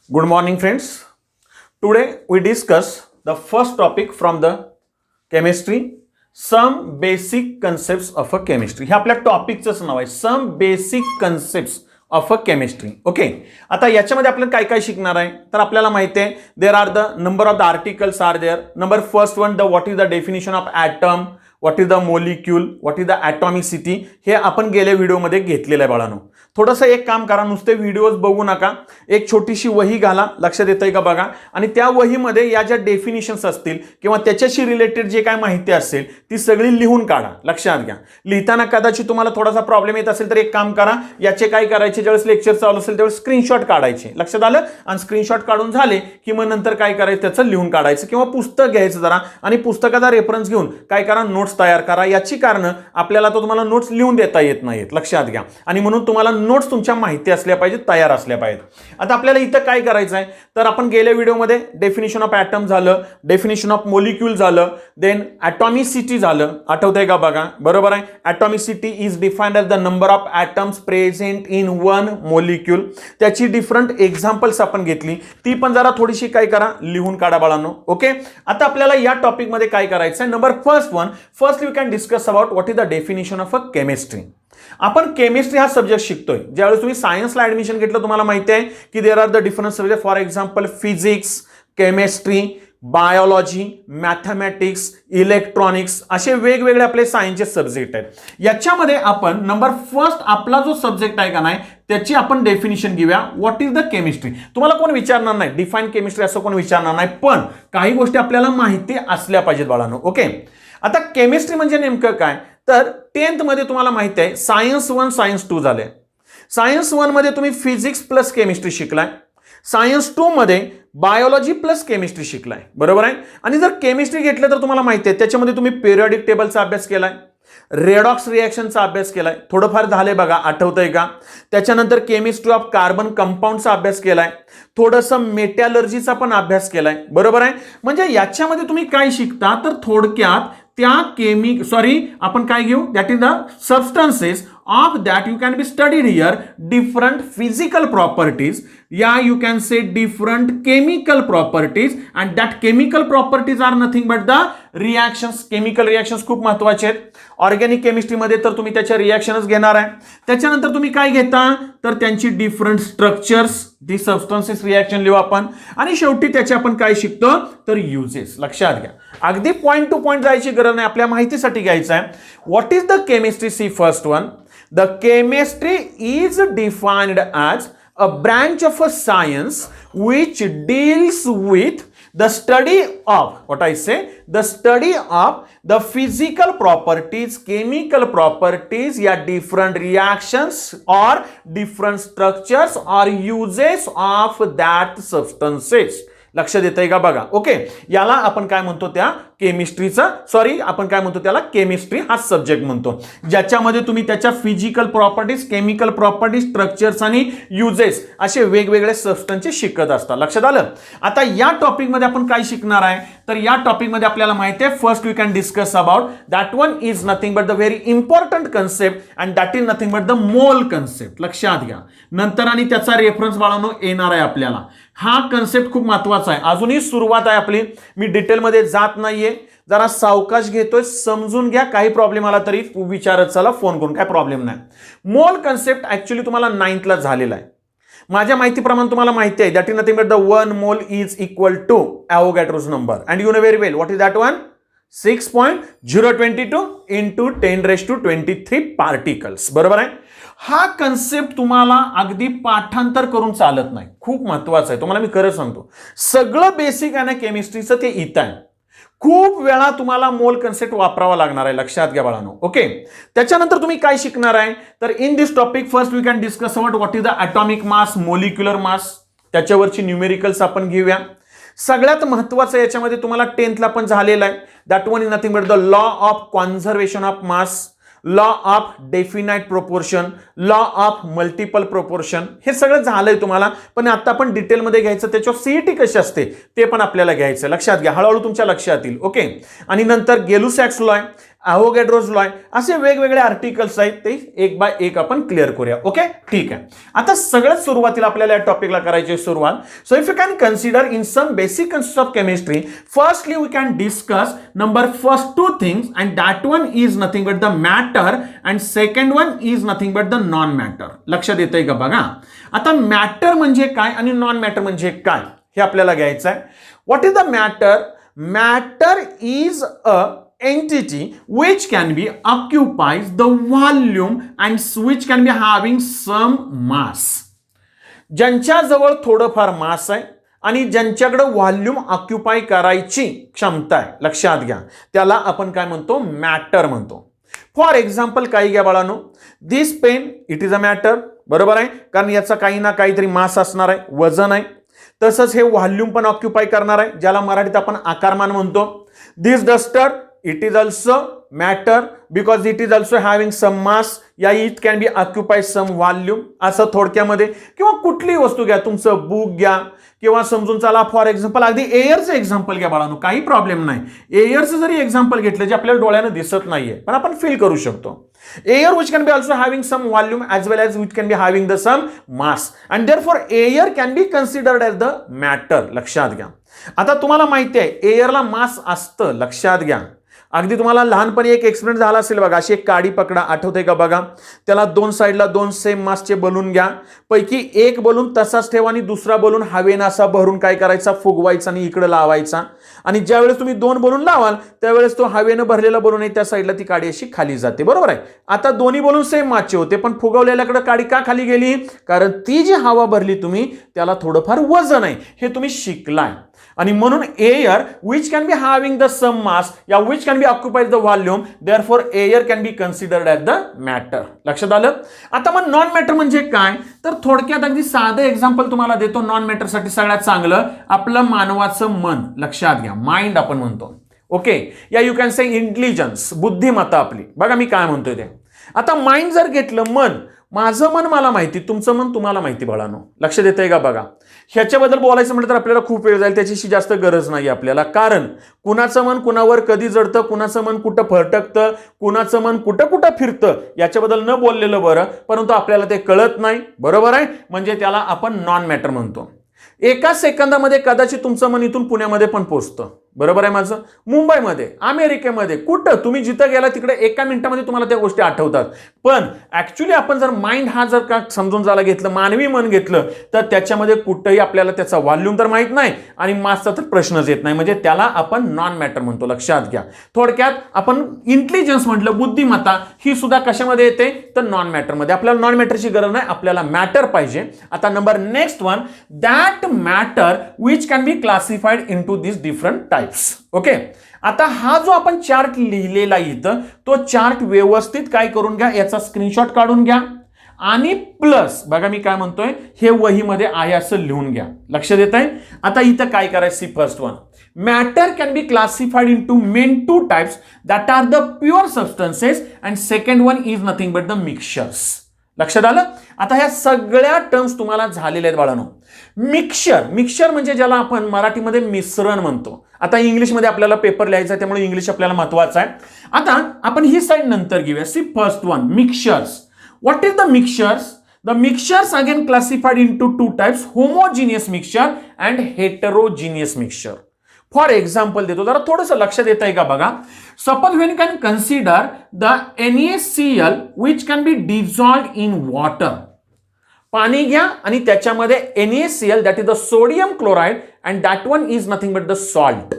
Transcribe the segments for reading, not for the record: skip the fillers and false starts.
Good morning, friends. Today we discuss the first topic from the chemistry, some basic concepts of a chemistry. हे आपल्या टॉपिकचंच नाव आहे, some basic concepts of a chemistry. Okay, आता याच्यामध्ये आपल्याला काय काय शिकणार आहे तर आपल्याला माहिती आहे there are the number of the articles are there. Number first one, the what is the definition of atom, what is the molecule, what is the atomicity, हे आपण गेल्या व्हिडिओमध्ये घेतलेलं आहे बाळांनो. थोडंसं एक काम करा, नुसते व्हिडिओज बघू नका, एक छोटीशी वही घाला, लक्षात येतंय का बघा, आणि त्या वहीमध्ये या ज्या डेफिनेशन्स असतील किंवा त्याच्याशी रिलेटेड जे काय माहिती असेल ती सगळी लिहून काढा. लक्षात घ्या, लिहिताना कदाचित तुम्हाला थोडासा प्रॉब्लेम येत असेल तर एक काम करा, याचे काय करायचे, ज्यावेळेस लेक्चर चालू असेल त्यावेळेस स्क्रीनशॉट काढायचे. लक्षात आलं, आणि स्क्रीनशॉट काढून झाले की मग नंतर काय करायचं त्याचं लिहून काढायचं किंवा पुस्तक घ्यायचं जरा आणि पुस्तकाचा रेफरन्स घेऊन काय करा, नोट्स तयार करा. याची कारण आपल्याला तो तुम्हाला नोट्स लिहून देता येत नाहीत, लक्षात घ्या, आणि म्हणून तुम्हाला नोट्स तुमच्या माहिती असल्या पाहिजेत, तयार असल्या पाहिजेत. आता आपल्याला इथं काय करायचं आहे तर आपण गेल्या व्हिडिओमध्ये डेफिनेशन ऑफ ॲटम झालं, डेफिनेशन ऑफ मोलिक्यूल झालं, देन ॲटॉमिसिटी झालं, आठवतंय का बघा, बरोबर आहे. Atomicity is defined as the number of atoms present in one molecule. त्याची डिफरंट एक्झाम्पल्स आपण घेतली, ती पण जरा थोडीशी काय करा, लिहून काढा बाळांनो. ओके, आता आपल्याला या टॉपिकमध्ये काय करायचं आहे, number first we can discuss about what is the definition of a chemistry. आपण केमिस्ट्री हा सब्जेक्ट शिकतोय. ज्यावेळेस तुम्ही सायन्सला ऍडमिशन घेतलं तुम्हाला माहिती आहे की देर are the different subject, for example physics, chemistry, biology, mathematics, electronics, असे वेगवेगळे आपले सायन्सचे सब्जेक्ट आहेत. याच्यामध्ये आपण नंबर फर्स्ट आपला जो सब्जेक्ट आहे का नाही त्याची आपण डेफिनेशन घेऊया, व्हॉट इज द केमिस्ट्री. तुम्हाला कोण विचारणार नाही डिफाईन केमिस्ट्री असं कोण विचारणार नाही, पण काही गोष्टी आपल्याला माहिती असल्या पाहिजेत बाळांनो. ओके, आता केमिस्ट्री म्हणजे नेमकं काय तर 10th मध्ये तुम्हाला माहिती आहे सायन्स 1 सायन्स 2 झाले. सायन्स 1 मध्ये तुम्ही फिजिक्स प्लस केमिस्ट्री शिकलाय, सायन्स 2 मध्ये बायोलॉजी प्लस केमिस्ट्री शिकलाय, बरोबर आहे. आणि जर केमिस्ट्री घेतलं तर तुम्हाला माहिती आहे त्याच्यामध्ये तुम्ही पिरियडिक टेबलचा अभ्यास केलाय, रेडॉक्स रिएक्शनचा अभ्यास केलाय, थोडंफार झाले बघा, आठवतंय का. त्याच्यानंतर केमिस्ट्री ऑफ कार्बन कंपाऊंडचा अभ्यास केलाय, थोडंसं मेटॅलर्जीचा पण अभ्यास केलाय, बरोबर आहे. म्हणजे याच्यामध्ये तुम्ही काय शिकता तर थोडक्यात त्या आपण काय घेऊ, that is the substances of that you can be studied here, different physical properties, yeah, you can say different chemical properties, and that chemical properties are nothing but the reactions. chemical reactions खूप महत्वाचे आहेत. Organic केमिस्ट्रीमध्ये तर तुम्ही त्याच्या रिएक्शनच घेणार आहे. त्याच्यानंतर तुम्ही काय घेता तर त्यांची डिफरंट स्ट्रक्चर्स, दी सबस्टन्सेस रिएक्शन लिहू आपण, आणि शेवटी त्याचे आपण काय शिकतो तर युजेस. लक्षात घ्या, अगदी पॉइंट टू पॉइंट जायची गरज नाही, आपल्या माहितीसाठी घ्यायचं आहे. What is the chemistry, see first one, the chemistry is defined as a branch of a science which deals with the study of, what I say, the study of the physical properties, chemical properties, या different reactions or different structures or uses of that substances. लक्षात येतंय का बघा. Okay, याला आपण काय म्हणतो त्या केमिस्ट्रीचा, आपण काय म्हणतो त्याला केमिस्ट्री हा सब्जेक्ट म्हणतो, ज्याच्यामध्ये तुम्ही त्याच्या physical properties, chemical properties, structures आणि युजेस असे वेगवेगळे सबस्टन्सेस शिकत असतात. लक्षात आलं. आता या टॉपिक मध्ये आपण काय शिकणार आहे तर या टॉपिक मध्ये आपल्याला माहिती आहे first we can discuss about that one is nothing but the very important concept and that is nothing but the mole concept. लक्षात घ्या, नंतर आणि त्याचा रेफरन्स बाळांनो येणार आहे आपल्याला. हा कन्सेप्ट खूप महत्वाचा आहे, अजूनही सुरुवात आहे आपली, मी डिटेलमध्ये जात नाहीये, जरा सावकाश घेतोय, समजून घ्या. काही प्रॉब्लेम आला तरी विचारत चला फोन करून, काय प्रॉब्लेम नाही. मोल कन्सेप्ट ऍक्च्युली तुम्हाला 9th ला झालेला आहे. माझ्या माहितीप्रमाणे तुम्हाला माहिती आहे that is nothing but the 1 mole is equal to Avogadro's number, and you know very well what is that one, 6.022 into 10⁻23 particles, बरोबर आहे. हा कन्सेप्ट तुम्हाला अगदी पाठांतर करून चालत नाही, खूप महत्वाचा आहे, तुम्हाला मी खरं सांगतो. सगळं बेसिक आहे ना केमिस्ट्रीचं ते इथं आहे. खूप वेळा तुम्हाला मोल कन्सेप्ट वापरावा लागणार आहे, लक्षात घ्या बाळांनो. ओके, त्याच्यानंतर तुम्ही काय शिकणार आहे तर in this topic first we can discuss about what is the atomic mass, molecular mass, त्याच्यावरची न्यूमेरिकल्स आपण घेऊया. सगळ्यात महत्वाचं याच्यामध्ये तुम्हाला 10th ला पण झालेलं आहे, that one is nothing but the law of conservation of mass, law of definite proportion, law of multiple proportion, हे सगळं झालंय तुम्हाला, पण आता आपण डिटेलमध्ये घ्यायचं, त्याच्यावर सीईटी कशी असते ते पण आपल्याला घ्यायचं. लक्षात घ्या, हळूहळू तुमच्या लक्षात येईल. ओके, आणि नंतर गेलुसॅक्स लॉ, अवोगॅड्रोज लॉ आहे, असे वेगवेगळे आर्टिकल्स आहेत, ते एक बाय एक आपण क्लिअर करूया. ओके, ठीक आहे. आता सगळ्यात सुरुवातीला आपल्याला या टॉपिकला करायची सुरुवात. So if you can consider in some basic concept of chemistry, firstly we can discuss number first two things and that one is nothing but the matter and second one is nothing but the non matter. लक्षात येतंय का बघा. आता matter म्हणजे काय आणि non matter म्हणजे काय हे आपल्याला घ्यायचं आहे. What is the matter? Matter is a entity which can be occupies the volume and which can be having some mass. ज्यांच्याजवळ थोडंफार मास आहे आणि ज्यांच्याकडे व्हॉल्यूम ऑक्युपाय करायची क्षमता आहे, लक्षात घ्या, त्याला आपण काय म्हणतो? मॅटर म्हणतो. फॉर एक्झाम्पल काही घ्या बाळांनो, this pen it is a matter, बरोबर आहे, कारण याचा काही ना काहीतरी मास असणार आहे, वजन आहे. तसंच हे व्हॉल्यूम पण ऑक्युपाय करणार आहे, ज्याला मराठीत आपण आकारमान म्हणतो. दिस duster it is also matter because it is also having some mass, या it can be occupy some volume. असं थोडक्यामध्ये. किंवा कुठली वस्तू घ्या, तुमचं बुक घ्या किंवा समजून चला फॉर एक्झाम्पल अगदी एअरचं एक्झाम्पल घ्या बाळांनो, काही प्रॉब्लेम नाही. एअरचं जरी एक्झाम्पल घेतलं जे आपल्याला डोळ्यानं दिसत नाहीये पण आपण फील करू शकतो. Air which can be also having some volume as well as which can be having the some mass and therefore air can be considered as the matter. लक्षात घ्या. आता तुम्हाला माहिती आहे एअरला मास असतं, लक्षात घ्या. अगदी तुम्हाला लहानपणी एक एक्सपिरियन्स झाला असेल बघा. अशी एक काडी पकडा, आठवते का बघा. त्याला दोन साईडला दोन सेम मासचे बलून घ्या, पैकी एक बलून तसाच ठेवा आणि दुसरा बलून हवेनं असा भरून काय करायचा? फुगवायचा आणि इकडे लावायचा. आणि ज्यावेळेस तुम्ही दोन बलून लावाल त्यावेळेस तो हवेनं भरलेला बलून आहे त्या साईडला ती काडी अशी खाली जाते, बरोबर आहे. आता दोन्ही बलून सेम मासचे होते पण फुगवलेल्याकडे काडी का खाली गेली? कारण ती जी हवा भरली तुम्ही त्याला थोडंफार वजन आहे, हे तुम्ही शिकलाय. आणि म्हणून air which can be having the some mass या which can be occupied the volume, therefore air can be considered as the matter. लक्षात आलं. आता मग नॉन मॅटर म्हणजे काय? तर थोडक्यात अगदी साधं एक्झाम्पल तुम्हाला देतो नॉन मॅटर साठी सगळ्यात चांगलं. आपलं मानवाचं मन, लक्षात घ्या, माइंड आपण म्हणतो. ओके, या यू कॅन से इंटेलिजन्स, बुद्धिमत्ता आपली. बघा मी काय म्हणतोय ते. आता माइंड जर घेतलं, मन, माझं मन मला माहिती, तुमचं मन तुम्हाला माहिती बाळांनो. लक्षात येतंय का बघा. ह्याच्याबद्दल बोलायचं म्हटलं तर आपल्याला खूप वेळ जाईल, त्याची जास्त गरज नाही आपल्याला. कारण कुणाचं मन कुणावर कधी जडतं, कुणाचं मन कुठं फरटकतं, कुणाचं मन कुठं कुठं फिरतं, याच्याबद्दल न बोललेलं बरं. परंतु आपल्याला ते कळत नाही, बरोबर आहे. म्हणजे त्याला आपण नॉन मॅटर म्हणतो. एका सेकंदामध्ये कदाचित तुमचं मन इथून पुण्यामध्ये पण पोहोचतं, बरोबर आहे माझं. मुंबईमध्ये, अमेरिकेमध्ये, कुठं तुम्ही जिथं गेला तिकडे एका मिनिटामध्ये तुम्हाला त्या गोष्टी आठवतात. पण ऍक्च्युली आपण जर माइंड हा जर का समजून जायला घेतलं, मानवी मन घेतलं, तर त्याच्यामध्ये कुठंही आपल्याला त्याचा व्हॉल्यूम तर माहित नाही आणि मासचा तर प्रश्नच येत नाही. म्हणजे त्याला आपण नॉन मॅटर म्हणतो, लक्षात घ्या. थोडक्यात आपण इंटेलिजन्स म्हटलं, बुद्धिमत्ता, ही सुद्धा कशामध्ये येते? तर नॉन मॅटरमध्ये. आपल्याला नॉन मॅटरची गरज नाही, आपल्याला मॅटर पाहिजे. आता number next one, that matter which can be classified into this different types. Okay, आता हा जो आपण चार्ट लिहिलेला इथं, तो चार्ट व्यवस्थित काय करून घ्या, याचा स्क्रीनशॉट काढून घ्या आणि प्लस बघा मी काय म्हणतोय, हे वहीमध्ये आहे असं लिहून घ्या. लक्षात येत आहे. आता इथं काय करायचं? First one, matter can be classified into main two types that are the pure substances and second one is nothing but the mixtures. लक्षात आलं. आता ह्या सगळ्या टर्म्स तुम्हाला झालेल्या आहेत बाळांनो. मिक्सचर, मिक्सचर म्हणजे ज्याला आपण मराठीमध्ये मिश्रण म्हणतो. आता इंग्लिशमध्ये आपल्याला पेपर लिहायचा आहे त्यामुळे इंग्लिश आपल्याला महत्वाचं आहे. आता आपण ही साईड नंतर घेऊया. See first one, mixtures. What is the mixtures? The mixtures again classified into two types, homogeneous mixture and heterogeneous mixture. For example देतो, जरा थोडंसं लक्षात येत आहे का बघा. Suppose when you can consider the NaCl which can be dissolved in water. पाणी घ्या आणि त्याच्यामध्ये NaCl that is the sodium chloride and that one is nothing but the salt.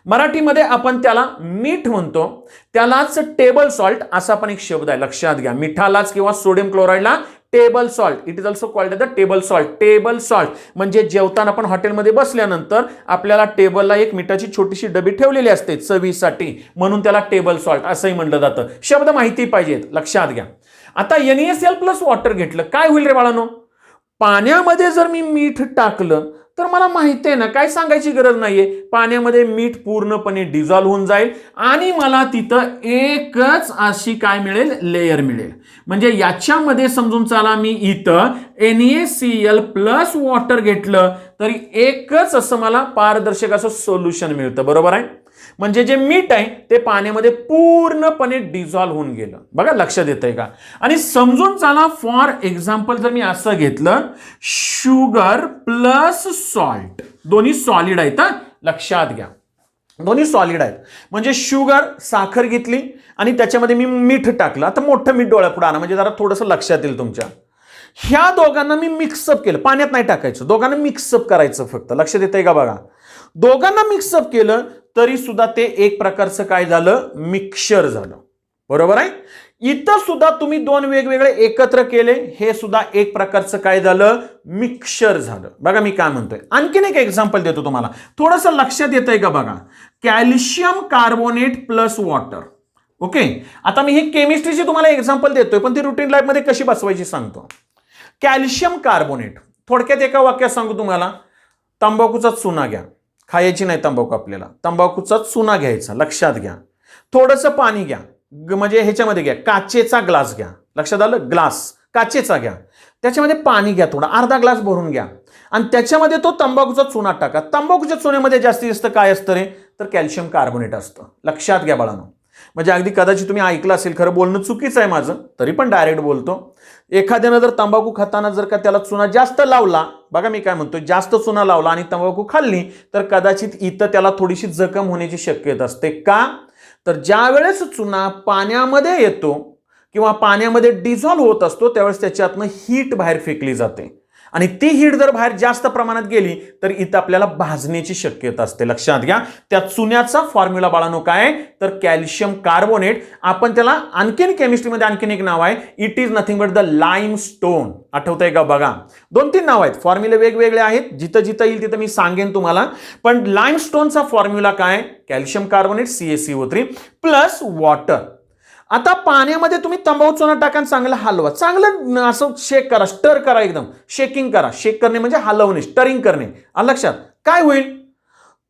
मराठीमध्ये आपण त्याला मीठ म्हणतो, त्यालाच टेबल सॉल्ट असा पण एक शब्द आहे, लक्षात घ्या. मिठालाच किंवा सोडियम क्लोराइडला table salt, it is also called the table salt. Table salt म्हणजे जेवताना आपण हॉटेलमध्ये बसल्यानंतर आपल्याला टेबलला एक मिठाची छोटीशी डबी ठेवलेली असते चवीसाठी, म्हणून त्याला टेबल सॉल्ट असंही म्हणलं जातं. शब्द माहिती पाहिजेत, लक्षात घ्या. आता NaCl प्लस वॉटर घेतलं, काय होईल रे बाळांनो? पाण्यामध्ये जर मी मीठ टाकलं तर मला माहिती आहे ना, काय सांगायची गरज नाहीये, पाण्यामध्ये मीठ पूर्णपणे डिझॉल्व्ह होऊन जाईल आणि मला तिथं एकच अशी काय मिळेल? लेयर मिळेल. म्हणजे याच्यामध्ये समजून चला मी इथं NaCl प्लस वॉटर घेतलं तरी एकच असं मला पारदर्शक असं सोल्युशन मिळतं, बरोबर आहे. म्हणजे जे मीठ आहे ते पाण्यामध्ये पूर्णपणे डिझॉल्व्ह होऊन गेलं. बघा लक्षात येतंय का? आणि समजून चला, फॉर एक्झाम्पल जर मी असं घेतलं, शुगर प्लस सॉल्ट, दोन्ही सॉलिड आहेत, लक्षात घ्या, दोन्ही सॉलिड आहेत. म्हणजे शुगर, साखर घेतली आणि त्याच्यामध्ये मी मीठ टाकलं. आता मोठं मीठ डोळ्यापुढे आणा म्हणजे जरा थोडंसं लक्षात येईल तुमच्या. ह्या दोघांना मी मिक्सअप केलं, पाण्यात नाही टाकायचं, दोघांना मिक्सअप करायचं फक्त. लक्षात येतंय का? बघा, दोघांना मिक्सअप केलं तरी सुद्धा ते एक प्रकारचं काय झालं, मिक्सचर झालं. बरोबर आहे? इथं सुद्धा तुम्ही दोन वेगवेगळे एकत्र केले, हे सुद्धा एक प्रकारचं काय झालं, मिक्सचर झालं. बघा मी काय म्हणतोय, आणखीन एक एक्झाम्पल देतो तुम्हाला, थोडंसं लक्षात येतंय का? बघा, calcium carbonate plus water. Okay, आता मी ही केमिस्ट्रीची तुम्हाला एक्झाम्पल देतोय, पण ती रुटीन लाईफ मध्ये कशी बसवायची सांगतो. कॅल्शियम कार्बोनेट, थोडक्यात एका वाक्यात सांगू तुम्हाला, तंबाखूचा चुना घ्या, खायची नाही तंबाखू आपल्याला, तंबाखूचा चुना घ्यायचा, लक्षात घ्या. थोडंसं पाणी घ्या, म्हणजे ह्याच्यामध्ये घ्या, काचेचा ग्लास घ्या, लक्षात आलं, ग्लास काचेचा घ्या, त्याच्यामध्ये पाणी घ्या, थोडा अर्धा ग्लास भरून घ्या आणि त्याच्यामध्ये तो तंबाखूचा चुना टाका. तंबाखूच्या चुन्यामध्ये जास्तीत जास्त काय असतं रे, तर कॅल्शियम कार्बोनेट असतं. लक्षात घ्या बाळांनो. म्हणजे अगदी कदाचित तुम्ही ऐकलं असेल, खरं बोलणं चुकीचं आहे माझं, तरी पण डायरेक्ट बोलतो. एखाद्यानं जर तंबाखू खाताना जर का त्याला चुना जास्त लावला, बघा मी काय म्हणतो, जास्त चुना लावला आणि तंबाखू खाल्ली तर कदाचित इथं त्याला थोडीशी जखम होण्याची शक्यता असते. का? तर ज्या वेळेस चुना पाण्यामध्ये येतो किंवा पाण्यामध्ये डिझॉल्व्ह होत असतो त्यावेळेस त्याच्यातनं हीट बाहेर फेकली जाते आणि ती हीट जर बाहेर जास्त प्रमाणात गेली तर इथं आपल्याला भाजण्याची शक्यता असते. लक्षात घ्या, त्या चुन्याचा फॉर्म्युला बाळांनो काय, तर कॅल्शियम कार्बोनेट. आपण त्याला आणखीन केमिस्ट्रीमध्ये आणखीन एक नाव आहे, it is nothing but the limestone. आठवतंय का? बघा, 2-3 नाव आहेत, फॉर्म्युले वेगवेगळे आहेत, जिथं जिथं येईल तिथं मी सांगेन तुम्हाला. पण लाईमस्टोनचा फॉर्म्युला काय, calcium carbonate CaCO3 plus water. आता पाण्यामध्ये तुम्ही तंबाखू चुना टाका, चांगलं हलवा, चांगलं असं शेक करा, स्टर करा, एकदम शेकिंग करा. शेक करणे म्हणजे हलवणे, स्टरिंग करणे. लक्षात काय होईल,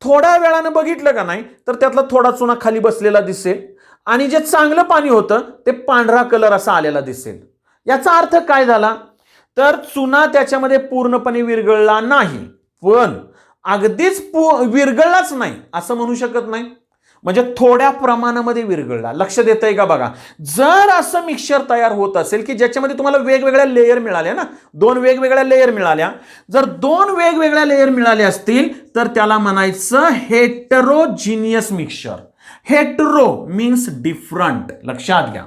थोड्या वेळानं बघितलं का नाही तर त्यातला थोडा चुना खाली बसलेला दिसेल आणि जे चांगलं पाणी होतं ते पांढरा कलर असा आलेला दिसेल. याचा अर्थ काय झाला, तर चुना त्याच्यामध्ये पूर्णपणे विरघळला नाही, पण अगदीच विरघळलाच नाही असं म्हणू शकत नाही, म्हणजे थोड्या प्रमाणामध्ये विरघळला. लक्षात येतंय का? बघा, जर असं मिक्सचर तयार होत असेल की ज्याच्यामध्ये तुम्हाला वेगवेगळ्या लेयर मिळाल्या ना, 2 वेगवेगळ्या लेयर मिळाल्या, जर 2 वेगवेगळ्या लेयर मिळाल्या असतील तर त्याला म्हणायचं हेटेरोजिनियस मिक्सचर. हेटेरो मीन्स डिफरंट, लक्षात घ्या.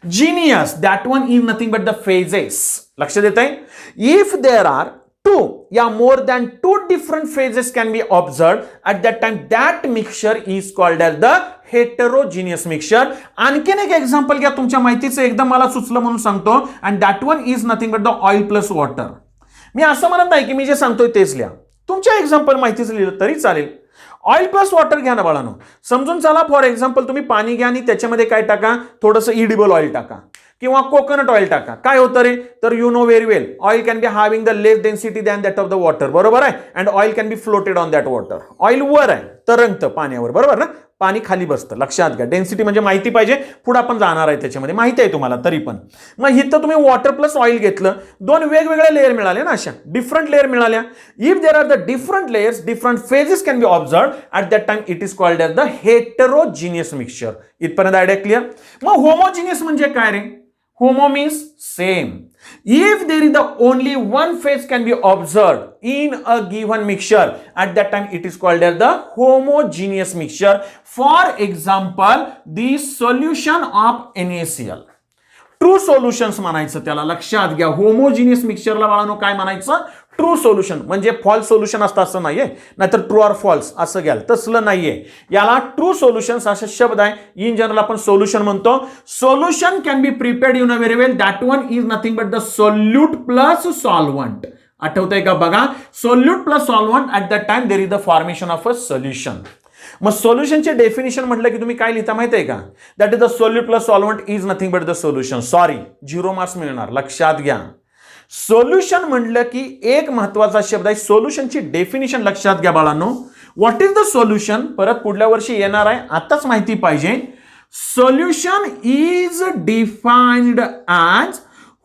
Genius, that one is nothing but the phases. लक्षात येतंय, इफ देअर आर 2 या more than 2 different phases can be observed at that time, that mixture is called as the heterogeneous mixture. आणखीन एक example घ्या, तुमच्या माहितीचं एकदम मला सुचलं म्हणून सांगतो, and that one is nothing but the oil plus water. मी असं म्हणत नाही की मी जे सांगतोय तेच लिहा, तुमच्या एक्झाम्पल माहितीचं लिहिलं तरी चालेल. ऑइल प्लस वॉटर घ्या ना बाळांनो, समजून चला. फॉर एक्झाम्पल तुम्ही पाणी घ्या आणि त्याच्यामध्ये काय टाका, थोडंसं इडिबल ऑइल टाका किंवा कोकोनट ऑइल टाका. काय होतं रे, तर you know very well, oil can be having the less density than that of the water. बरोबर आहे, and oil can be floated on that water. Oil वर आहे, तरंगतं पाण्यावर, बरोबर ना, पाणी खाली बसतं. लक्षात घ्या, डेन्सिटी म्हणजे माहिती पाहिजे, पुढे आपण जाणार आहे त्याच्यामध्ये, माहिती आहे तुम्हाला तरी पण. मग इथं तुम्ही वॉटर प्लस ऑइल घेतलं, 2 वेगवेगळ्या लेअर मिळाल्या ना, अशा डिफरंट लेअर मिळाल्या. If there are the different layers, different phases can be observed at that time, it is called as the heterogeneous mixture. इथपर्यंत आयडिया क्लिअर? मग होमोजिनियस म्हणजे काय रे? Homo means same. If there is the only one phase can be observed in a given mixture, at that time it is called as the homogeneous mixture. For example, the solution of NaCl. True solutions म्हणायचं त्याला. लक्षात घ्या, homogeneous मिक्सचरला बाळांनो काय म्हणायचं? True solution. म्हणजे false solution असतं असं नाहीये, नाहीतर ट्रू ऑर फॉल्स असं घ्याल, तसलं नाहीये. याला ट्रू सोल्युशन्स असा शब्द आहे. इन जनरल आपण सोल्युशन म्हणतो. Solution can be prepared in a very well, that one is nothing but the solute plus solvent. आठवतंय का? बघा, solute plus solvent, at that time there is the formation of a solution. मग सोल्युशनचे definition म्हटलं की तुम्ही काय लिहिता माहिती आहे का? That is the solute plus solvent is nothing but the solution. Sorry, 0 marks मिळणार. लक्षात घ्या, सोल्युशन म्हटलं की एक महत्वाचा शब्द आहे. सोल्युशनची डेफिनेशन लक्षात घ्या बाळांनो. What is the solution? परत पुढल्या वर्षी येणार आहे, आताच माहिती पाहिजे. Solution is defined as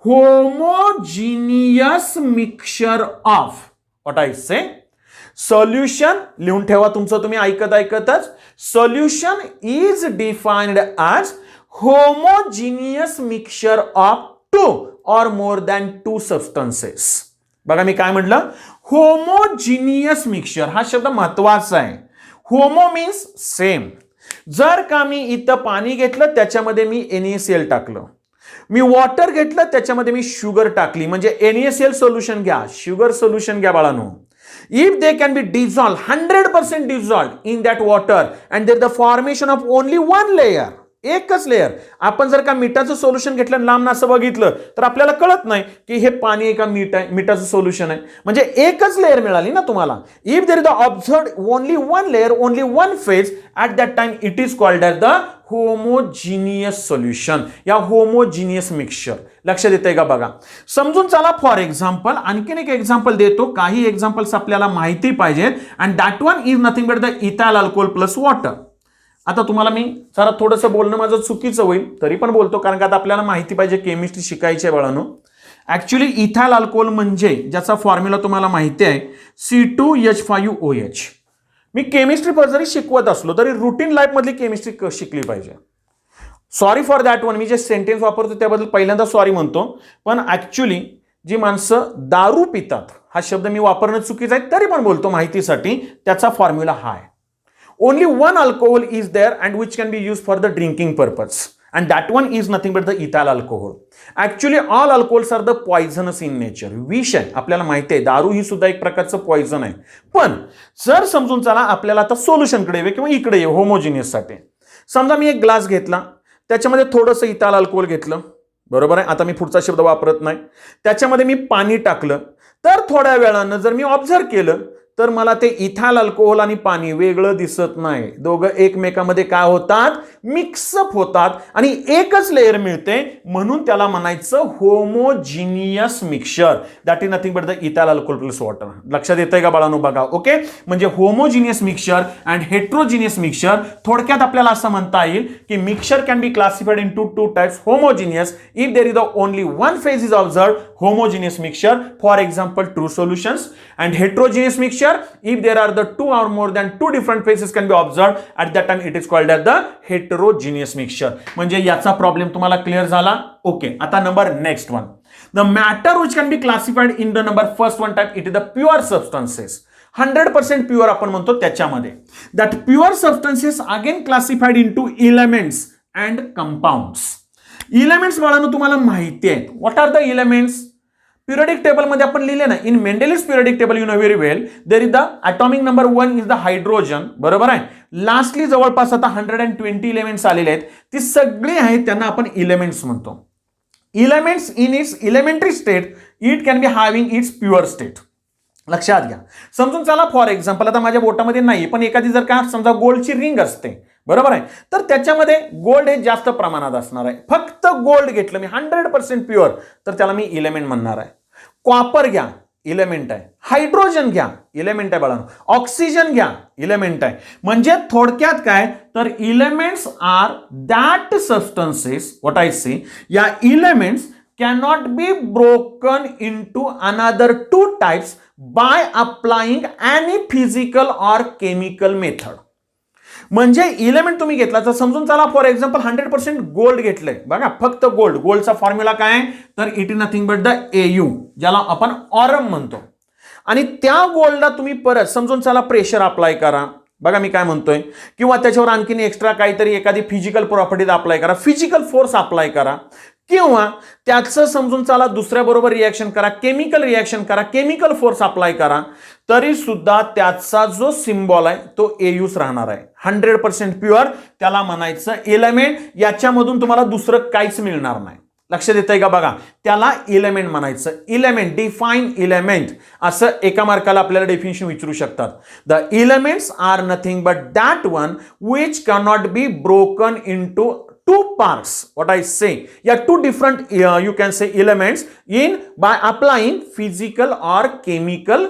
homogeneous mixture of, what I say, solution लिहून ठेवा तुमचं तुम्ही ऐकतच. Solution is defined as homogeneous mixture of 2 or more than 2 substances. बघा मी काय म्हटलं, होमोजिनियस मिक्सचर हा शब्द महत्वाचा आहे. Homo means same. जर का मी इथं पाणी घेतलं त्याच्यामध्ये मी NaCl टाकलं, मी वॉटर घेतलं त्याच्यामध्ये मी शुगर टाकली, म्हणजे NaCl सोल्युशन घ्या, शुगर सोल्युशन घ्या बाळांनो. If they can be dissolved 100% dissolved in that water and there the formation of only one layer, एकच लेअर. आपण जर का मिठाचं सोल्युशन घेतलं लांब असं बघितलं तर आपल्याला कळत नाही की हे पाणी आहे का मीठ आहे, मिठाचं सोल्युशन आहे, म्हणजे एकच लेअर मिळाली ना तुम्हाला. If there is the observed only one layer, only one phase, at that time it is called as the homogeneous solution या होमोजिनियस मिक्सचर. लक्षात येतंय का बघा. समजून चला. फॉर एक्झाम्पल आणखीन एक एक्झाम्पल देतो, काही एक्झाम्पल्स आपल्याला माहिती पाहिजे. And that one is nothing but the ethyl alcohol plus water. आता तुम्हाला मी जरा थोडंसं बोलणं माझं चुकीचं होईल तरी पण बोलतो, कारण का आता आपल्याला माहिती पाहिजे, केमिस्ट्री शिकायची आहे बाळांनो. ऍक्च्युली इथाइल अल्कोहोल म्हणजे ज्याचा फॉर्म्युला तुम्हाला माहिती आहे C2H5OH. मी केमिस्ट्री जरी शिकवत असलो तरी रुटीन लाईफ मधली केमिस्ट्री शिकली पाहिजे. सॉरी फॉर दॅट वन, मी जे सेंटेन्स वापरतो त्याबद्दल पहिल्यांदा सॉरी म्हणतो. पण ऍक्च्युली जी माणसं दारू पितात हा शब्द मी वापरणं चुकीचं आहे तरी पण बोलतो माहितीसाठी. त्याचा फॉर्म्युला हा आहे. Only one alcohol is there and which can be used for the drinking purpose, and that one is nothing but the ethyl alcohol. Actually all alcohols are the poisonous in nature. विष आहे, आपल्याला माहिती आहे, दारू ही सुद्धा एक प्रकारचं poison आहे. पण जर समजून चला आपल्याला आता सोल्युशनकडे येऊ किंवा इकडे येऊ होमोजिनियस साठी. समजा मी एक ग्लास घेतला, त्याच्यामध्ये थोडंसं इथाइल अल्कोहोल घेतलं, बरोबर आहे. आता मी पुढचा शब्द वापरत नाही. त्याच्यामध्ये मी पाणी टाकलं, तर थोड्या वेळानं जर मी ऑब्झर्व केलं तर मला ते इथाइल अल्कोहोल आणि पाणी वेगळं दिसत नाही. दोघं एकमेकांमध्ये काय होतात, मिक्सअप होतात आणि एकच लेअर मिळते, म्हणून त्याला म्हणायचं homogeneous mixture. That is nothing but the ethyl alcohol plus water. लक्षात येतंय का बाळांनो बघा. ओके, म्हणजे homogeneous mixture and heterogeneous mixture. थोडक्यात आपल्याला असं म्हणता येईल की mixture can be classified into 2 types. Homogeneous if there is the only one phase is observed, homogeneous mixture, for example true solutions. And heterogeneous mixture if there are the 2 or more than 2 different phases can be observed, at that time it is called as the heterogeneous mixture. म्हणजे याचा problem तुम्हाला clear झाला. Okay, आता number next one, the matter which can be classified in the number first one type, it is the pure substances. 100% pure आपण म्हणतो त्याच्यामध्ये. that pure substances again classified into elements and compounds. Elements बाळांनो तुम्हाला माहिती आहेत. What are the elements? Periodic table मध्ये आपण लिहिले ना, in Mendeleev's periodic table you know very well, there is the atomic number 1 is the hydrogen, बरोबर आहे. लास्टली जवळपास आता 120 एलिमेंट्स आलेले आहेत, ती सगळी आहेत, त्यांना आपण एलिमेंट्स म्हणतो. Elements in its elementary state it can be having it's pure state. लक्षात घ्या. समजून चला. फॉर एक्झाम्पल आता माझ्या बोटामध्ये नाही, पण एखादी जर का समजा गोल्डची रिंग असते, बरोबर आहे, तर त्याच्यामध्ये गोल्ड हे जास्त प्रमाणात असणार आहे. फक्त गोल्ड घेतलं मी 100% प्युअर, तर त्याला मी एलिमेंट म्हणणार आहे. कॉपर घ्या, एलिमेंट आहे. हायड्रोजन घ्या, एलिमेंट आहे बाळांनो. ऑक्सिजन घ्या, एलिमेंट आहे. म्हणजे थोडक्यात काय, तर elements are that substances, what I say, या elements cannot be broken into another 2 types by applying any physical or chemical method. म्हणजे एलिमेंट तुम्ही घेतला तर समजून चला. फॉर एक्झाम्पल 100% गोल्ड घेतलंय बघा, फक्त गोल्ड. गोल्डचा फॉर्म्युला काय आहे, तर it is nothing but the Au, ज्याला आपण ऑरम म्हणतो. आणि त्या गोल्डला तुम्ही परत समजून चला प्रेशर अप्लाय करा, बघा मी काय म्हणतोय, किंवा त्याच्यावर आणखीन एक्स्ट्रा काहीतरी एखादी फिजिकल प्रॉपर्टीज अप्लाय करा, फिजिकल फोर्स अप्लाय करा, किंवा त्याचं समजून चला दुसऱ्या बरोबर रिएक्शन करा, केमिकल रिएक्शन करा, केमिकल फोर्स अप्लाय करा, तरी सुद्धा त्याचा जो सिम्बॉल आहे तो Auच राहणार आहे. 100% प्युअर, त्याला म्हणायचं एलिमेंट. याच्यामधून तुम्हाला दुसरं काहीच मिळणार नाही. लक्षात येतंय का बघा, त्याला एलिमेंट म्हणायचं. एलिमेंट, डिफाइन एलिमेंट, असं एका मार्काला आपल्याला डेफिनेशन विचारू शकतात. The elements are nothing but that one which cannot be broken into 2 parts, what I say, yeah, 2 different you can say elements in by applying physical or chemical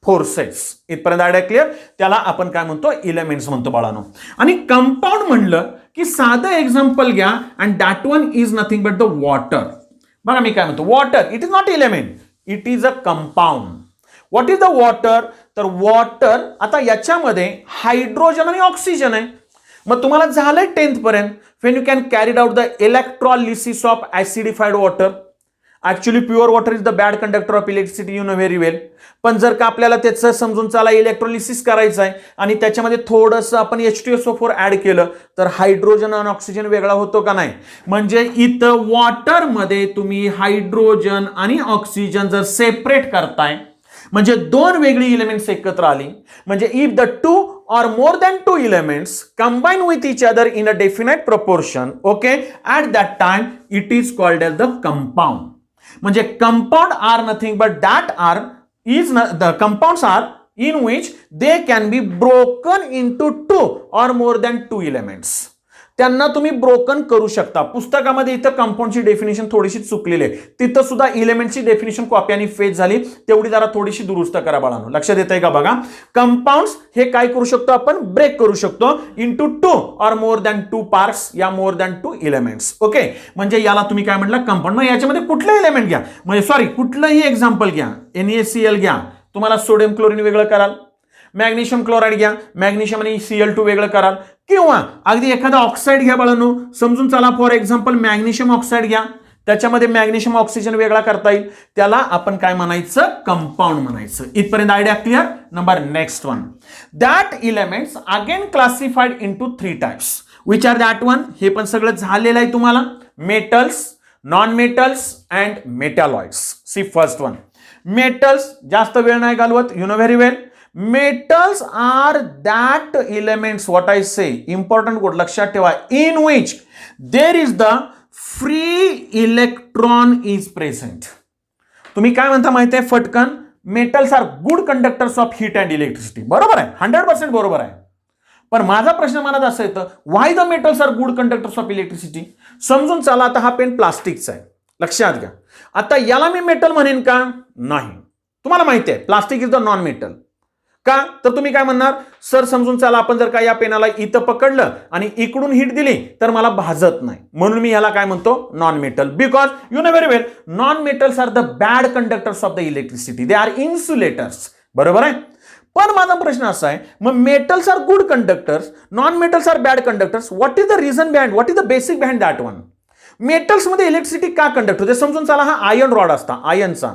forces. इथपर्यंत idea clear. त्याला आपण काय म्हणतो, elements म्हणतो बाळांनो. आणि compound म्हणलं की साधं एक्झाम्पल घ्या, and that one is nothing but the water. बघा मी काय म्हणतो, water it is not element, it is a compound. What is the water? तर वॉटर आता याच्यामध्ये हायड्रोजन आणि ऑक्सिजन आहे. मग तुम्हाला झालंय 10th पर्यंत. When you can carried out the electrolysis of acidified water. Actually pure water is the bad conductor of electricity, you know very well. पण जर का आपल्याला त्याचं समजून चला इलेक्ट्रोलिसिस करायचं आहे आणि त्याच्यामध्ये थोडंसं आपण H2SO4 ऍड केलं तर हायड्रोजन आणि ऑक्सिजन वेगळा होतो का नाही? म्हणजे इथं वॉटरमध्ये तुम्ही हायड्रोजन आणि ऑक्सिजन जर सेपरेट करताय म्हणजे दोन वेगळी इलेमेंट्स एकत्र आली म्हणजे if the two or more than two elements combine with each other in a definite proportion, okay, at that time it is called as the compound. म्हणजे compound are nothing but that are is the compounds are in which they can be broken into two or more than two elements. त्यांना तुम्ही broken करू शकता. पुस्तकामध्ये इथं कंपाऊंडची definition थोडीशी चुकलेली आहे. तिथं सुद्धा इलेमेंटची डेफिनेशन कॉपी आणि फेज झाली, तेवढी जरा थोडीशी दुरुस्त करा बाळांनो. लक्षात येतंय का बघा? कंपाऊंड्स हे काय करू शकतो आपण? ब्रेक करू शकतो इंटू टू और मोर दॅन टू पार्ट्स या more than two elements. Okay, म्हणजे याला तुम्ही काय म्हटलं? कंपाऊंड. मग याच्यामध्ये कुठलं इलेमेंट घ्या, म्हणजे सॉरी कुठलंही एक्झाम्पल घ्या, NaCl घ्या, तुम्हाला सोडियम क्लोरीन वेगळं कराल. मॅग्नेशियम क्लोराईड घ्या, मॅग्नेशियम आणि Cl2 वेगळं कराल. किंवा अगदी एखादा ऑक्साईड घ्या बाळांनो, समजून चला फॉर एक्झाम्पल मॅग्नेशियम ऑक्साईड घ्या, त्याच्यामध्ये मॅग्नेशियम ऑक्सिजन वेगळा करता येईल, त्याला आपण काय म्हणायचं? कंपाऊंड म्हणायचं. इथपर्यंत idea clear? Number next one, that elements again classified into 3 types. Which are that one? हे पण सगळं झालेलं आहे तुम्हाला. Metals, non metals and metalloids. See first one, metals. जास्त वेळ नाही घालवत, you know very well. Metals are that elements, what I say, important गोष्ट लक्षात ठेवा, in which there is the free electron is present. तुम्ही काय म्हणता माहिती आहे फटकन? Metals are good conductors of heat and electricity. बरोबर आहे, 100% बरोबर आहे. पण माझा प्रश्न मनात असं येतं, why the metals are good conductors of electricity? समजून चला, आता हा पेन प्लास्टिकचा आहे, लक्षात घ्या. आता याला मी मेटल म्हणेन का? नाही. तुम्हाला माहिती आहे plastic is the non metal. का? तर तुम्ही काय म्हणणार? सर समजून चला, आपण जर का या पेनाला इथं पकडलं आणि इकडून हीट दिली तर मला भाजत नाही, म्हणून मी ह्याला काय म्हणतो? Non metal. Because you know very well, non metals are the bad conductors of the electricity, they are insulators. बरोबर आहे. पण माझा प्रश्न असा आहे, मग metals are good conductors, non metals are bad conductors. What is the reason behind, what is the basic behind that one? Metals मध्ये electricity का कंडक्ट होते? समजून चला, हा आयर्न रॉड असता, आयर्नचा,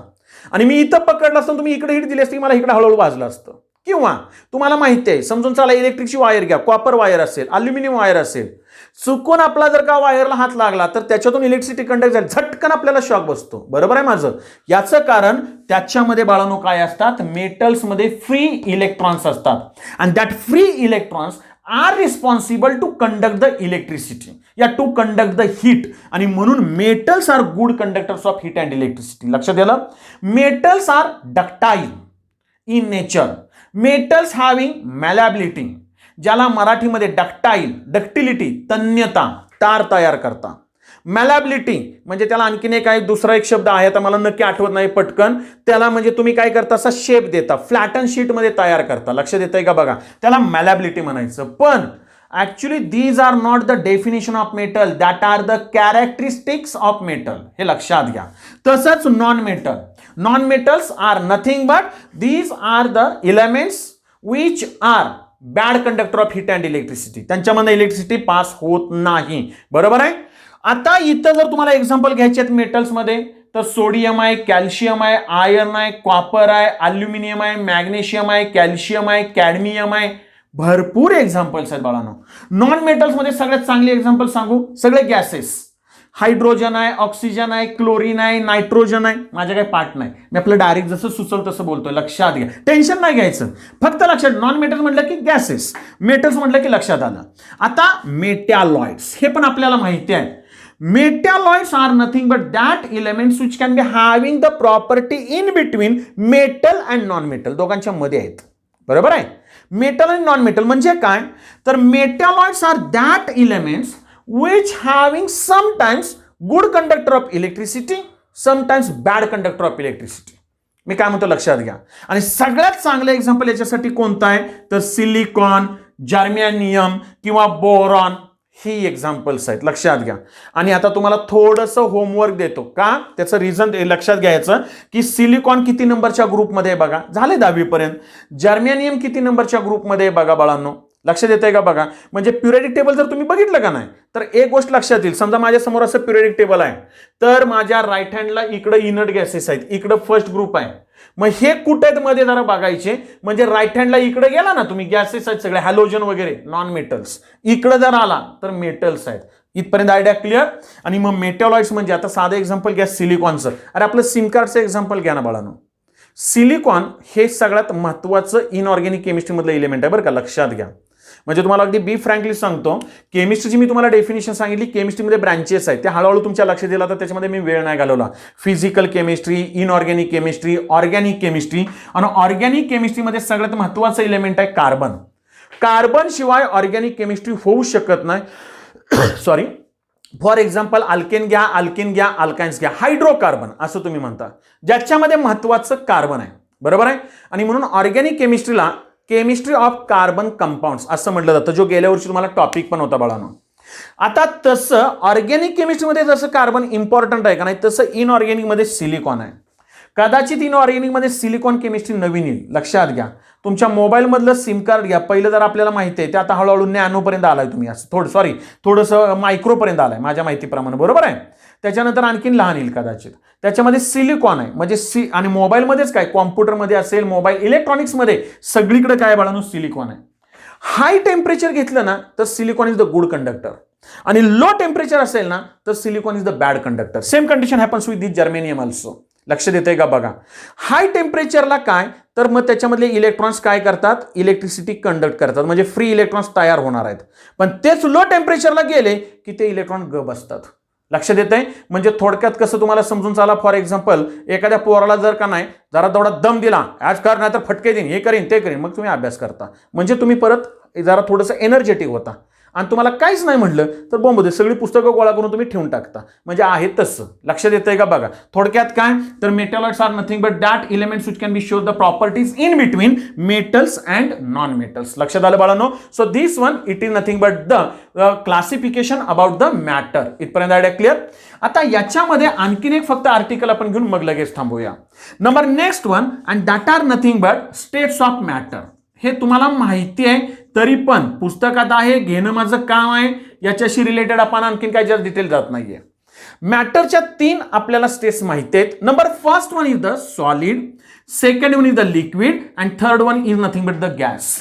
आणि मी इथं पकडला असतो, तुम्ही इकडे हीट दिली असती, मला इकडे हळूहळू भाजलं असतं. किंवा तुम्हाला माहिती आहे, समजून चला इलेक्ट्रिकची वायर घ्या, कॉपर वायर असेल, अल्युमिनियम वायर असेल, चुकून आपला जर का वायरला हात लागला तर त्याच्यातून इलेक्ट्रिसिटी कंडक्ट झाली, झटकन आपल्याला शॉक बसतो. बरोबर आहे माझं? याचं कारण त्याच्यामध्ये बाळांनो काय असतात? मेटल्समध्ये फ्री इलेक्ट्रॉन्स असतात, and that free electrons are responsible to conduct the electricity या टू कंडक्ट द हीट. आणि म्हणून metals are good conductors of heat and electricity. लक्षात आलं? Metals are ductile in nature. Metals having malleability, ज्याला मराठीमध्ये ductile, ductility, तन्यता, तार तयार करता. मॅलॅबिलिटी म्हणजे त्याला आणखीन एक आहे, दुसरा एक शब्द आहे, आता मला नक्की आठवत नाही पटकन. त्याला म्हणजे तुम्ही काय करता? असा शेप देता, फ्लॅटन शीट मध्ये तयार करता. लक्षात येतंय का बघा? त्याला मॅलॅबिलिटी म्हणायचं. पण actually these are not the definition of metal, that are the characteristics of metal. हे लक्षात घ्या. तसंच non metal, non metals are nothing but these are the elements which are bad conductor of heat and electricity. त्यांच्यामध्ये electricity pass होत नाही. बरोबर आहे. आता इथं जर तुम्हाला एक्झाम्पल घ्यायचे आहेत मेटल्समध्ये, तर सोडियम आहे, कॅल्शियम आहे, आयर्न आहे, कॉपर आहे, अल्युमिनियम आहे, मॅग्नेशियम आहे, कॅल्शियम आहे, कॅडमियम आहे. भरपूर एक्झाम्पल्स आहेत बाळांनो. नॉन मेटल्स मध्ये सगळ्यात चांगली एक्झाम्पल सांगू, सगळे गॅसेस, हायड्रोजन आहे, ऑक्सिजन आहे, क्लोरीन आहे, नायट्रोजन आहे. माझ्या काही पार्ट नाही, मी आपलं डायरेक्ट जसं सुचल तसं बोलतोय. लक्षात घ्या, टेन्शन नाही घ्यायचं, फक्त लक्षात. नॉन मेटल म्हटलं की गॅसेस, मेटल्स म्हटलं की लक्षात आलं. आता मेटॅलॉइड्स, हे पण आपल्याला माहिती आहे. Metalloids are nothing but that elements which can be having the property in between metal and non metal, दोघांच्या मध्ये आहेत. बरोबर आहे. मेटल आणि नॉन मेटल म्हणजे काय? तर metalloids are that elements which having sometimes good conductor of electricity, sometimes bad conductor of electricity. मी काय म्हणतो लक्षात घ्या. आणि सगळ्यात चांगलं एक्झाम्पल याच्यासाठी कोणतं आहे? तर सिलिकॉन, जर्मेनियम किंवा बोरॉन, ही एक्झाम्पल्स आहेत, लक्षात घ्या. आणि आता तुम्हाला थोडंसं होमवर्क देतो का, त्याचं रिझन लक्षात घ्यायचं की सिलिकॉन किती नंबरच्या ग्रुपमध्ये आहे बघा, झाले 10वी पर्यंत. जर्मेनियम किती नंबरच्या ग्रुपमध्ये आहे बघा बाळांनो, लक्षात येतंय का बघा. म्हणजे पिरियडिक टेबल जर तुम्ही बघितलं का नाही तर एक गोष्ट लक्षात येईल. समजा माझ्या समोर असं पिरियडिक टेबल आहे, तर माझ्या राईट हँडला इकडं इनर्ट गॅसेस आहेत, इकडं फर्स्ट ग्रुप आहे. मग हे कुठे आहेत मध्ये जरा बघायचे. म्हणजे राईट हँडला इकडे गेला ना तुम्ही, गॅसेस आहेत सगळे, हॅलोजन वगैरे नॉन मेटल्स. इकडे जर आला तर मेटल्स आहेत. इथपर्यंत आयडिया क्लिअर. आणि मग मेटॉलॉइड्स म्हणजे आता साधं एक्झाम्पल घ्या सिलिकॉनचं. अरे आपलं सिम कार्डचं एक्झाम्पल घ्या ना बाळांनो. सिलिकॉन हे सगळ्यात महत्त्वाचं इनऑर्गॅनिक केमिस्ट्रीमधलं एलिमेंट आहे बरं का, लक्षात घ्या. म्हणजे तुम्हाला अगदी बी फ्रँकली सांगतो, केमिस्ट्रीची मी तुम्हाला डेफिनेशन सांगितली. केमिस्ट्रीमध्ये ब्रँचेस आहेत, ते हळूहळू तुमच्या लक्षात दिला तर त्याच्यामध्ये मी वेळ नाही घालवला. Physical chemistry, inorganic chemistry, organic chemistry. आणि ऑर्गॅनिक केमिस्ट्रीमध्ये सगळ्यात महत्त्वाचं एलिमेंट आहे कार्बन. कार्बन शिवाय ऑर्गॅनिक केमिस्ट्री होऊ शकत नाही. सॉरी, फॉर एक्झाम्पल अल्केन घ्या, अल्किन घ्या, अल्काइन्स घ्या, हायड्रोकार्बन असं तुम्ही म्हणता, ज्याच्यामध्ये महत्त्वाचं कार्बन आहे, बरोबर आहे. आणि म्हणून ऑर्गॅनिक केमिस्ट्रीला केमिस्ट्री ऑफ कार्बन कंपाऊंड्स असं म्हटलं जातं, जो गेल्या वर्षी तुम्हाला टॉपिक पण होता बाळांनो. आता तसं ऑर्गॅनिक केमिस्ट्रीमध्ये जसं कार्बन इम्पॉर्टंट आहे का नाही, तसं इनऑर्गॅनिकमध्ये सिलिकॉन आहे. कदाचित इनऑर्गॅनिकमध्ये सिलिकॉन केमिस्ट्री नवीन येईल, लक्षात घ्या. तुमच्या मोबाईलमधलं सिम कार्ड घ्या, पहिलं जर आपल्याला माहिती आहे ते आता हळूहळू नॅनोपर्यंत आलाय, तुम्ही असं थोडंसं मायक्रोपर्यंत आलाय माझ्या माहितीप्रमाणे, बरोबर आहे. त्याच्यानंतर आणखीन लहान येईल कदाचित. त्याच्यामध्ये सिलिकॉन आहे. म्हणजे आणि मोबाईलमध्येच काय, कॉम्प्युटरमध्ये असेल, मोबाईल इलेक्ट्रॉनिक्समध्ये सगळीकडे काय बाळांनो, सिलिकॉन आहे. हाय टेम्परेचर घेतलं ना तर silicon is the good conductor, आणि लो टेम्परेचर असेल ना तर silicon is the bad conductor. Same condition happens with this germanium also. लक्ष देतंय का बघा. हाय टेम्परेचरला काय, तर मग त्याच्यामधले इलेक्ट्रॉन्स काय करतात, इलेक्ट्रिसिटी कंडक्ट करतात, म्हणजे फ्री इलेक्ट्रॉन्स तयार होणार आहेत. पण तेच लो टेम्परेचरला गेले की ते इलेक्ट्रॉन गप असतात. लक्षात येतंय. म्हणजे थोडक्यात कसं तुम्हाला समजून चाला, फॉर एक्झाम्पल एखाद्या पोराला जर का नाही जरा तेवढा दम दिला, आज कर नाही तर फटके देईन, हे करीन ते करीन, मग तुम्ही अभ्यास करता. म्हणजे तुम्ही परत जरा थोडंसं एनर्जेटिक होता. आणि तुम्हाला काहीच नाही म्हटलं तर बॉम्बमध्ये सगळी पुस्तकं गोळा करून तुम्ही ठेवून टाकता. म्हणजे आहे तसं. लक्षात येतंय का बघा. थोडक्यात काय, तर metalloids are nothing but that elements which can be show the properties in between metals and non metals. लक्षात आलं बाळांनो. So this one it is nothing but the classification about the matter. इथपर्यंत आयडिया क्लिअर. आता याच्यामध्ये आणखीन एक फक्त article आपण घेऊन मग लगेच थांबूया. Number next one, and that are nothing but states of matter. हे तुम्हाला माहिती आहे तरी पण पुस्तकात आहे, घेणं माझं काम आहे. याच्याशी रिलेटेड आपण आणखीन काय जास्त डिटेल जात नाहीये. मॅटरच्या 3 आपल्याला स्टेट्स माहिती आहेत. Number first one is the solid, second one is the liquid, and third one is nothing but the gas.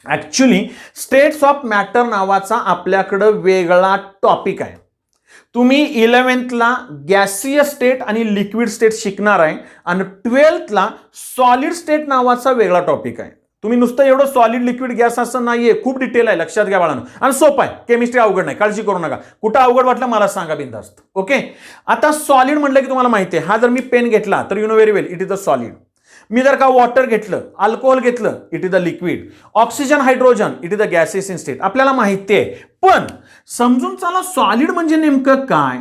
Actually states of matter नावाचा आपल्याकडे वेगळा टॉपिक आहे. तुम्ही 11th गॅसियस स्टेट आणि लिक्विड स्टेट शिकणार आहे, आणि 12th सॉलिड स्टेट नावाचा वेगळा टॉपिक आहे. तुम्ही नुसतं एवढं सॉलिड लिक्विड गॅस असं नाहीये, खूप डिटेल आहे. लक्षात घ्या बाळांनो. आणि सोपं आहे, केमिस्ट्री अवघड नाही, काळजी करू नका. कुठं अवघड वाटलं मला सांगा बिनधास्त. ओके. आता सॉलिड म्हटलं की तुम्हाला माहिती आहे, हा जर मी पेन घेतला तर you know very well it is the solid. मी जर का वॉटर घेतलं, अल्कोहोल घेतलं, it is the liquid. Oxygen, hydrogen, it is the gases in state. आपल्याला माहिती आहे. पण समजून चला सॉलिड म्हणजे नेमकं काय,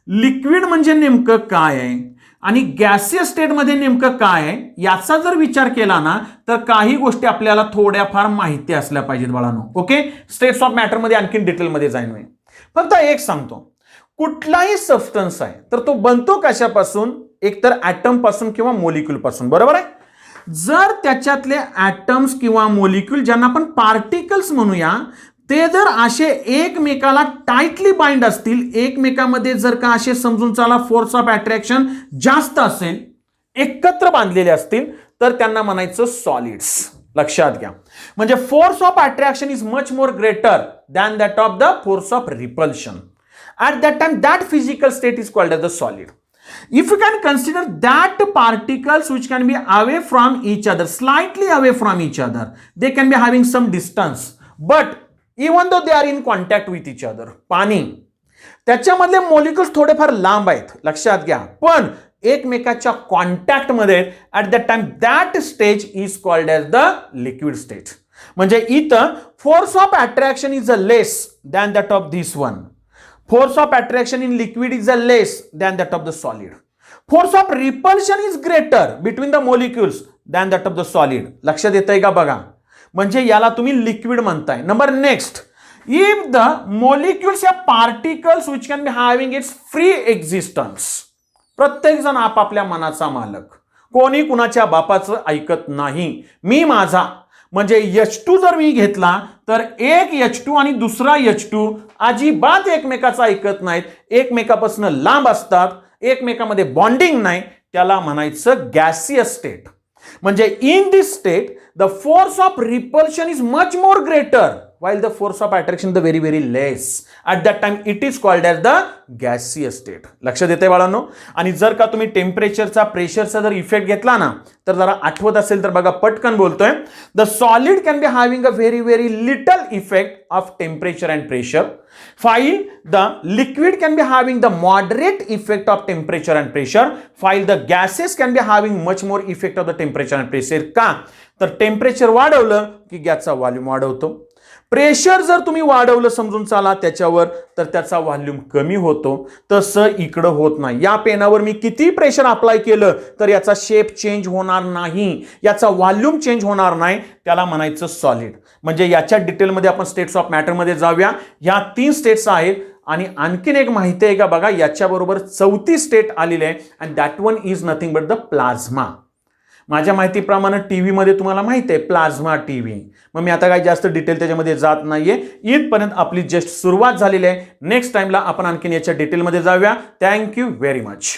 लिक्विड म्हणजे नेमकं काय आहे, आणि गॅसियस स्टेटमध्ये नेमकं काय आहे, याचा जर विचार केला ना तर काही गोष्टी आपल्याला थोड्याफार माहिती असल्या पाहिजेत बाळांनो. ओके. स्टेट्स ऑफ मॅटरमध्ये आणखीन डिटेलमध्ये जाईन मी. फक्त एक सांगतो, कुठलाही सबस्टन्स आहे तर तो बनतो कशापासून, एकतर ऍटम पासून किंवा मोलिक्यूल पासून, बरोबर आहे. जर त्याच्यातले ऍटम्स किंवा मोलिक्यूल, ज्यांना आपण पार्टिकल्स म्हणूया, ते जर असे एकमेकाला टाइटली बाइंड असतील, एकमेकामध्ये जर का असे समजून चला फोर्स ऑफ अट्रॅक्शन जास्त असेल, एकत्र बांधलेले असतील, तर त्यांना म्हणायचं सॉलिड्स. लक्षात घ्या. म्हणजे force of attraction is much more greater than that of the force of repulsion. At that time, that physical state is called as the solid. If you can consider that particles which can be away from each other, slightly away from each other, they can be having some distance, but even though they are in contact with each other, पाणी त्याच्यामधले molecules थोडेफार लांब आहेत, लक्षात घ्या, पण एकमेकाच्या contact मध्ये at that time that stage is called as the liquid state. म्हणजे इथं force of attraction is less than that of this one. Force of attraction in liquid is less than that of the solid. Force of repulsion is greater between the molecules than that of the solid. लक्षात येतंय का बघा. म्हणजे याला तुम्ही liquid म्हणताय. Number next, if the molecules या particles which can be having its free existence, प्रत्येक जण आपापल्या मनाचा मालक, कोणी कुणाच्या बापाचं ऐकत नाही. मी माझा म्हणजे H2 जर मी घेतला तर एक H2 आणि दुसरा H2 अजिबात एकमेकाचं ऐकत नाहीत, एकमेकापासून लांब असतात, एकमेकामध्ये बॉन्डिंग नाही, त्याला म्हणायचं गॅसियस स्टेट. म्हणजे in this state the force of repulsion is much more greater while the force of attraction the very less. At that time it is called as the gaseous state. लक्षात येते बाळांनो. आणि जर का तुम्ही टेम्परेचरचा प्रेशरचा जर effect घेतला ना तर जरा आठवत असेल तर बघा पटकन बोलतोय. The solid can be having a very little effect of temperature and pressure, while the liquid can be having the moderate effect of temperature and pressure, while the gases can be having much more effect of the temperature and pressure. का तर temperature वाढवलं की गॅसचा volume वाढवतो, pressure जर तुम्ही वाढवलं समजून चाला त्याच्यावर तर त्याचा व्हॉल्यूम कमी होतो. तसं इकडं होत नाही. या पेनावर मी किती प्रेशर अप्लाय केलं तर याचा शेप चेंज होणार नाही, याचा व्हॉल्यूम चेंज होणार नाही, त्याला म्हणायचं सॉलिड. म्हणजे याच्या डिटेलमध्ये आपण स्टेट्स ऑफ मॅटर मध्ये जाऊया. ह्या 3 स्टेट्स आहेत आणि आणखीन एक माहिती आहे का बघा, याच्याबरोबर 4थी स्टेट आलेली आहे and that one is nothing but the plasma. माझ्या माहितीप्रमाणे टीव्ही मध्ये तुम्हाला माहिती आहे प्लाझ्मा टीव्ही. मग मी आता काही जास्त डिटेल त्याच्यामध्ये जात नाहीये. इथपर्यंत आपली जस्ट सुरुवात झालेली आहे. नेक्स्ट टाइमला आपण आणखीन याच्या डिटेलमध्ये जाऊया. Thank you very much.